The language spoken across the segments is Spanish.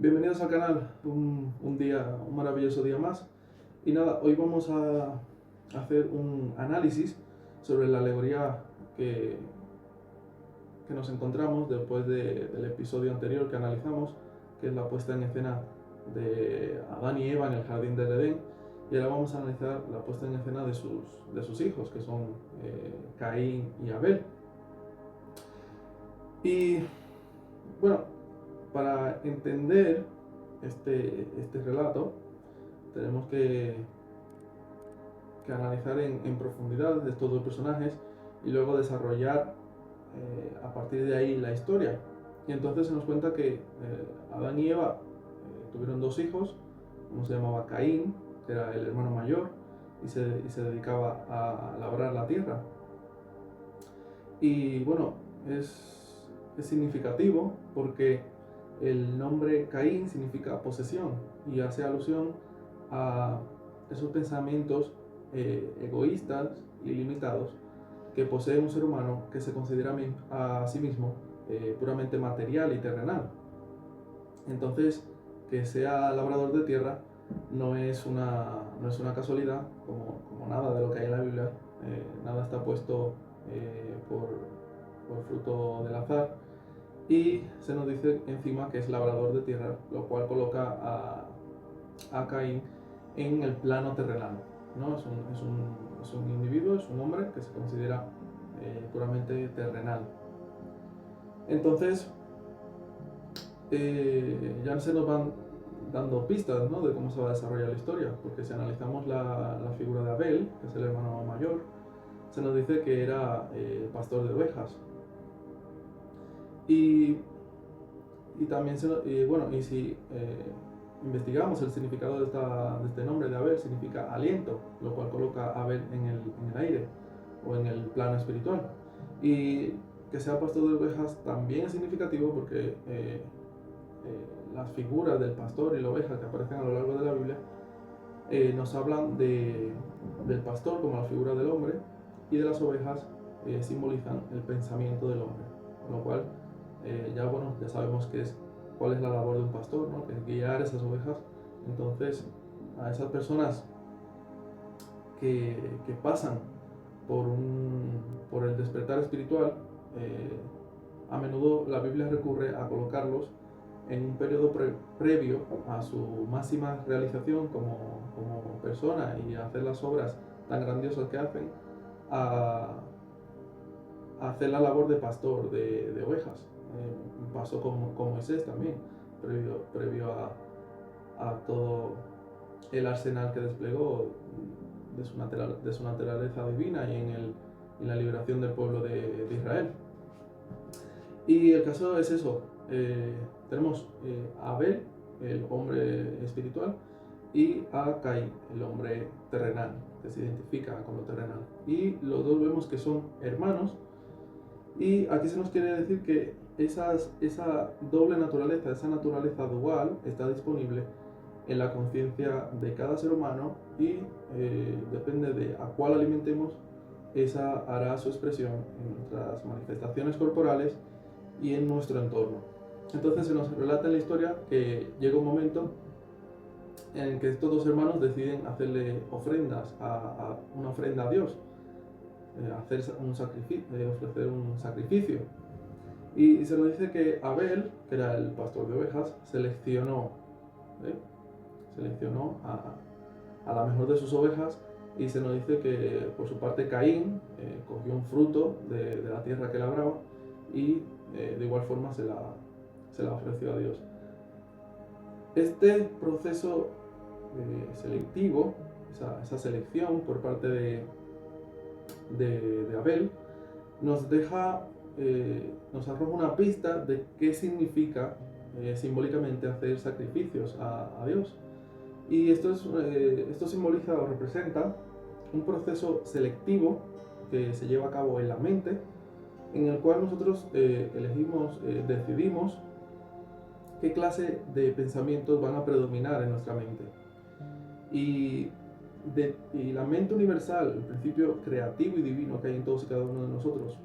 Bienvenidos al canal, un maravilloso día más. Y nada, hoy vamos a hacer un análisis sobre la alegoría que, que nos encontramos después del episodio anterior que analizamos, que es la puesta en escena de Adán y Eva en el jardín del Edén. Y ahora vamos a analizar la puesta en escena de sus hijos, que son Caín y Abel. Y bueno, para entender este relato, tenemos que analizar en profundidad de estos dos personajes y luego desarrollar a partir de ahí la historia. Y entonces se nos cuenta que Adán y Eva tuvieron dos hijos. Uno se llamaba Caín, que era el hermano mayor, y se dedicaba a labrar la tierra. Y bueno, es significativo porque el nombre Caín significa posesión y hace alusión a esos pensamientos egoístas y limitados que posee un ser humano que se considera a sí mismo puramente material y terrenal. Entonces, que sea labrador de tierra no es una casualidad, como nada de lo que hay en la Biblia. Nada está puesto por fruto del azar. Y se nos dice encima que es labrador de tierra, lo cual coloca a Caín en el plano terrenal, ¿no? Es un individuo, es un hombre que se considera puramente terrenal. Entonces, ya se nos van dando pistas, ¿no?, de cómo se va a desarrollar la historia, porque si analizamos la figura de Abel, que es el hermano mayor, se nos dice que era pastor de ovejas. Y también, y si investigamos el significado de este nombre de Abel, significa aliento, lo cual coloca a Abel en el aire o en el plano espiritual. Y que sea pastor de ovejas también es significativo porque las figuras del pastor y la oveja que aparecen a lo largo de la Biblia nos hablan del pastor como la figura del hombre, y de las ovejas simbolizan el pensamiento del hombre, con lo cual ya sabemos cuál es la labor de un pastor, ¿no?, que es guiar esas ovejas. Entonces, a esas personas que pasan por el despertar espiritual, a menudo la Biblia recurre a colocarlos en un periodo previo a su máxima realización como persona y a hacer las obras tan grandiosas que hacen, a hacer la labor de pastor de ovejas. Pasó con Moisés también, previo a todo el arsenal que desplegó de su naturaleza divina y en la liberación del pueblo de Israel. Y el caso es eso. Tenemos a Abel, el hombre espiritual, y a Caín, el hombre terrenal, que se identifica con lo terrenal. Y los dos vemos que son hermanos. Y aquí se nos quiere decir que esa doble naturaleza, esa naturaleza dual, está disponible en la conciencia de cada ser humano y depende de a cuál alimentemos, esa hará su expresión en nuestras manifestaciones corporales y en nuestro entorno. Entonces se nos relata en la historia que llega un momento en que estos dos hermanos deciden hacerle ofrendas, una ofrenda a Dios, ofrecer un sacrificio. Y se nos dice que Abel, que era el pastor de ovejas, seleccionó a la mejor de sus ovejas, y se nos dice que por su parte Caín cogió un fruto de la tierra que labraba y de igual forma se la ofreció a Dios. Este proceso selectivo, esa selección por parte de Abel, nos arroja una pista de qué significa simbólicamente hacer sacrificios a Dios. Y esto simboliza o representa un proceso selectivo que se lleva a cabo en la mente, en el cual nosotros decidimos qué clase de pensamientos van a predominar en nuestra mente. Y la mente universal, el principio creativo y divino que hay en todos y cada uno de nosotros,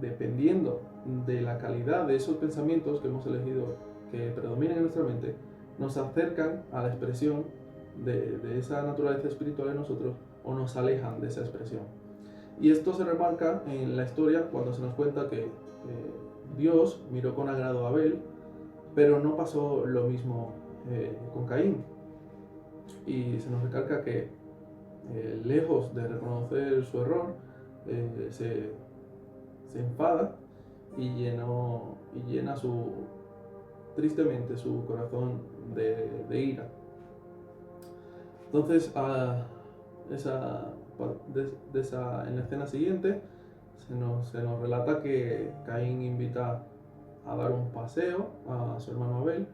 dependiendo de la calidad de esos pensamientos que hemos elegido que predominan en nuestra mente nos acercan a la expresión de esa naturaleza espiritual en nosotros o nos alejan de esa expresión. Y esto se remarca en la historia cuando se nos cuenta que Dios miró con agrado a Abel, pero no pasó lo mismo con Caín. Y se nos recalca que lejos de reconocer su error, se enfada y llena tristemente su corazón de ira. Entonces, en la escena siguiente se nos relata que Caín invita a dar un paseo a su hermano Abel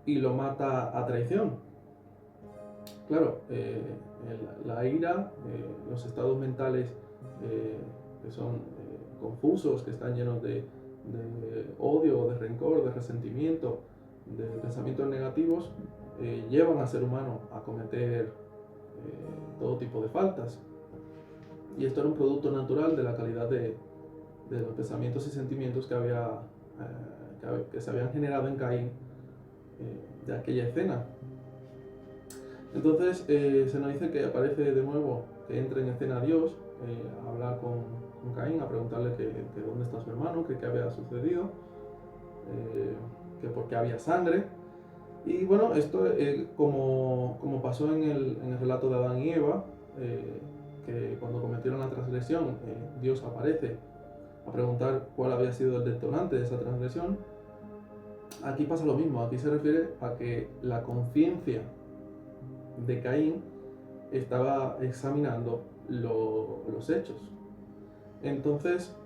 y lo mata a traición. Claro, la ira, los estados mentales que son confusos, que están llenos de odio, de rencor, de resentimiento, de pensamientos negativos, llevan al ser humano a cometer todo tipo de faltas. Y esto era un producto natural de la calidad de los pensamientos y sentimientos que se habían generado en Caín de aquella escena. Entonces se nos dice que aparece de nuevo, que entra en escena Dios, a hablar con Caín, a preguntarle que dónde está su hermano, que qué había sucedido, que por qué había sangre. Y bueno, esto como pasó en el relato de Adán y Eva, que cuando cometieron la transgresión, Dios aparece a preguntar cuál había sido el detonante de esa transgresión. Aquí pasa lo mismo, aquí se refiere a que la conciencia de Caín estaba examinando los hechos. Entonces,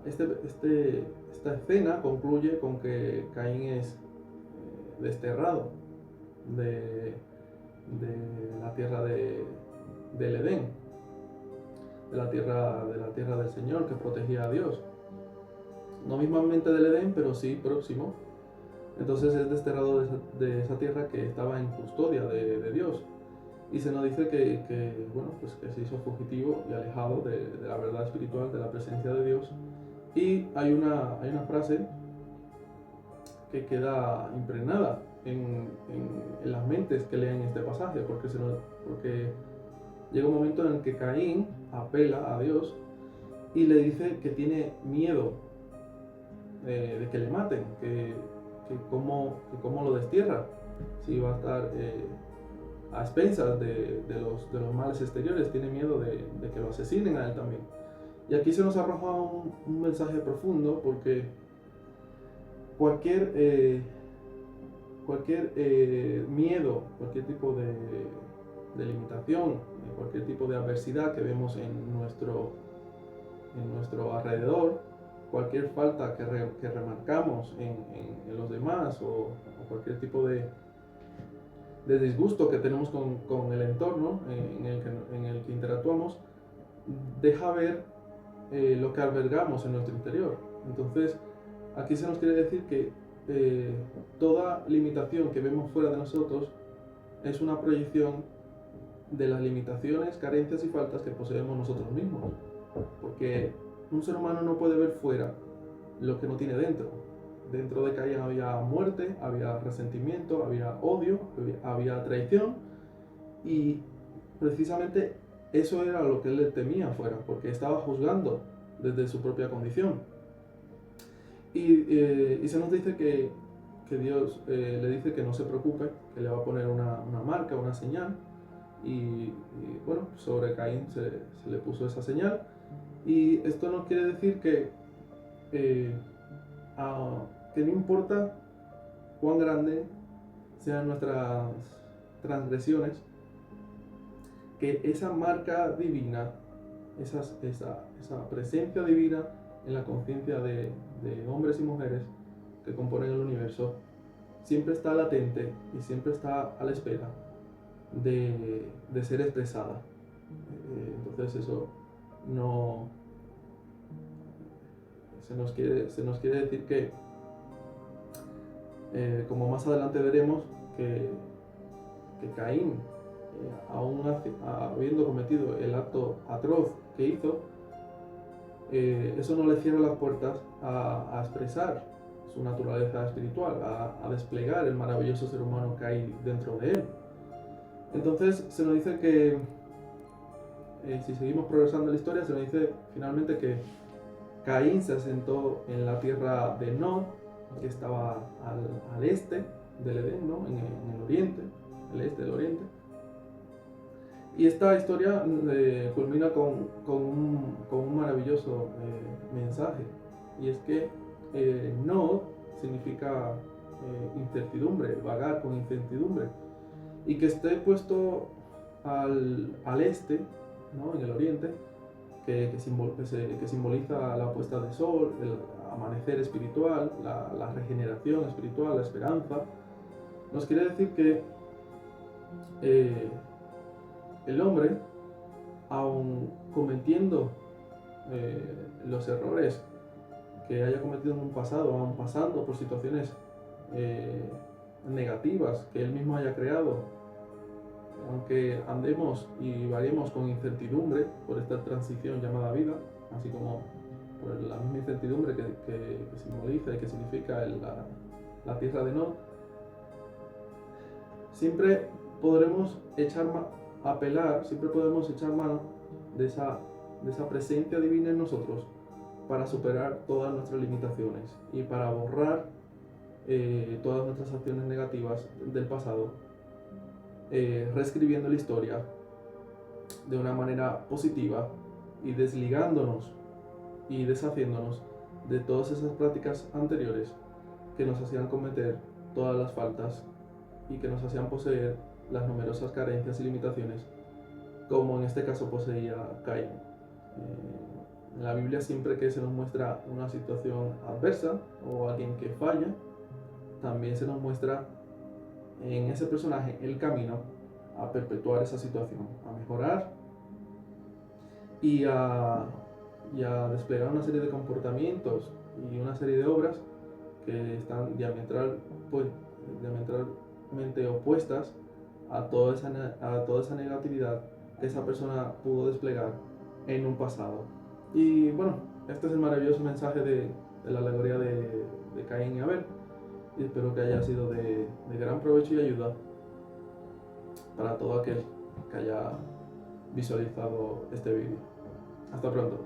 esta escena concluye con que Caín es desterrado de la tierra del Edén, de la tierra del Señor que protegía a Dios. No mismamente del Edén, pero sí próximo. Entonces es desterrado de esa tierra que estaba en custodia de Dios. Y se nos dice que se hizo fugitivo y alejado de la verdad espiritual, de la presencia de Dios. Y hay una frase que queda impregnada en las mentes que leen este pasaje, porque llega un momento en el que Caín apela a Dios y le dice que tiene miedo de que le maten, que cómo lo destierra, si va a estar a expensas de los males exteriores, tiene miedo de que lo asesinen a él también. Y aquí se nos arroja un mensaje profundo, porque cualquier miedo, cualquier tipo de limitación, cualquier tipo de adversidad que vemos en nuestro alrededor, cualquier falta que remarcamos en los demás, o cualquier tipo de disgusto que tenemos con el entorno en el que interactuamos, deja ver lo que albergamos en nuestro interior. Entonces, aquí se nos quiere decir que toda limitación que vemos fuera de nosotros es una proyección de las limitaciones, carencias y faltas que poseemos nosotros mismos. Porque un ser humano no puede ver fuera lo que no tiene dentro. Dentro de Caín había muerte, había resentimiento, había odio, había traición, y precisamente eso era lo que él le temía afuera, porque estaba juzgando desde su propia condición. Y se nos dice que Dios le dice que no se preocupe, que le va a poner una marca, una señal, y bueno, sobre Caín se le puso esa señal. Y esto no quiere decir que no importa cuán grande sean nuestras transgresiones, que esa marca divina, esa presencia divina en la conciencia de hombres y mujeres que componen el universo, siempre está latente y siempre está a la espera de ser expresada. Entonces eso no se nos quiere decir que, como más adelante veremos, que Caín, aún habiendo cometido el acto atroz que hizo, eso no le cierra las puertas a expresar su naturaleza espiritual, a desplegar el maravilloso ser humano que hay dentro de él. Entonces se nos dice que, si seguimos progresando en la historia, se nos dice finalmente que Caín se asentó en la tierra de Nod, que estaba al este del Edén, ¿no? en el oriente, el este del oriente. Y esta historia culmina con un maravilloso mensaje, y es que Nod significa incertidumbre, vagar con incertidumbre, y que esté puesto al este, ¿no? en el oriente, que simboliza la puesta de sol, el amanecer espiritual, la regeneración espiritual, la esperanza. Nos quiere decir que el hombre, aun cometiendo los errores que haya cometido en un pasado, aun pasando por situaciones negativas que él mismo haya creado, aunque andemos y variemos con incertidumbre por esta transición llamada vida, así como por la misma incertidumbre que simboliza y que significa la tierra de Nod, siempre podremos siempre podemos echar mano de esa presencia divina en nosotros para superar todas nuestras limitaciones y para borrar todas nuestras acciones negativas del pasado, reescribiendo la historia de una manera positiva y desligándonos y deshaciéndonos de todas esas prácticas anteriores que nos hacían cometer todas las faltas y que nos hacían poseer las numerosas carencias y limitaciones, como en este caso poseía Caín. En la Biblia, siempre que se nos muestra una situación adversa o alguien que falla, también se nos muestra en ese personaje el camino a perpetuar esa situación, a mejorar y a desplegar una serie de comportamientos y una serie de obras que están diametralmente opuestas a toda esa negatividad que esa persona pudo desplegar en un pasado. Y bueno, este es el maravilloso mensaje de la alegoría de Caín y Abel, y espero que haya sido de gran provecho y ayuda para todo aquel que haya visualizado este vídeo. Hasta pronto.